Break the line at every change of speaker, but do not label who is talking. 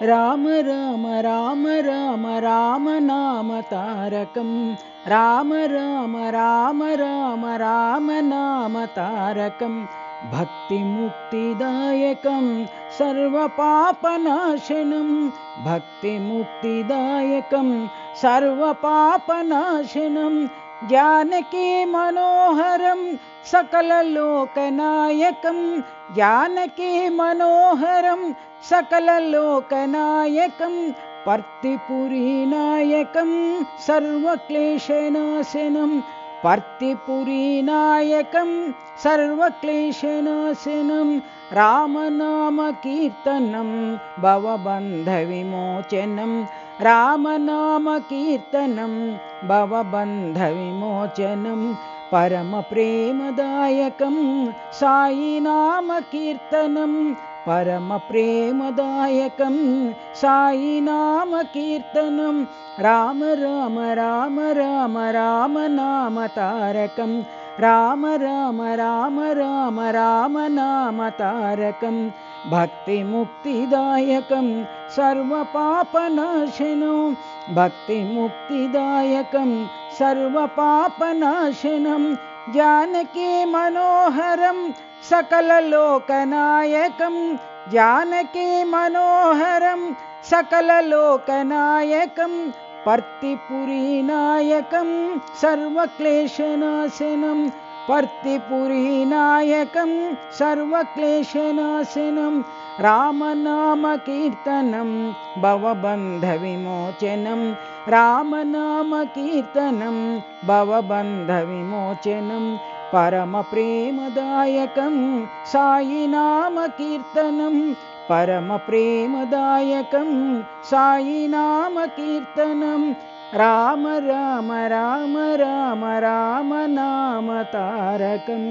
राम राम राम राम राम नाम तारकं राम राम राम राम राम नाम तारकं भक्तिमुक्तिदायकं सर्वपापनाशनं भक्तिमुक्तिदायकं सर्वपापनाशनं जानकी मनोहरं सकललोकनायकं जानकी मनोहरं सकललोकनायकं पर्तिपुरीनायकं सर्वक्लेशनाशनं पर्तिपुरीनायकं सर्वक्लेशनाशनं रामनामकीर्तनं भवबन्धविमोचनं रामनामकीर्तनं भवबन्धविमोचनं परमप्रेमदायकं सायिनामकीर्तनं परमप्रेमदायकं सायिनामकीर्तनं राम राम राम राम राम नाम तारकं राम राम राम राम राम नाम तारकं भक्तिमुक्तिदायकं सर्वपापनाशनं भक्तिमुक्तिदायकं सर्वपापनाशनं जानकी मनोहरं सकललोकनायकं जानकी मनोहरं सकललोकनायकं पर्तिपुरीनायकं सर्वक्लेशनाशनं पर्तिपुरीनायकं सर्वक्लेशनाशनं रामनामकीर्तनं भवबन्धविमोचनं रामनामकीर्तनं भवबन्धविमोचनं परमप्रेमदायकं सायिनामकीर्तनं परमप्रेमदायकं सायिनामकीर्तनं राम राम राम राम राम नाम तारकम्।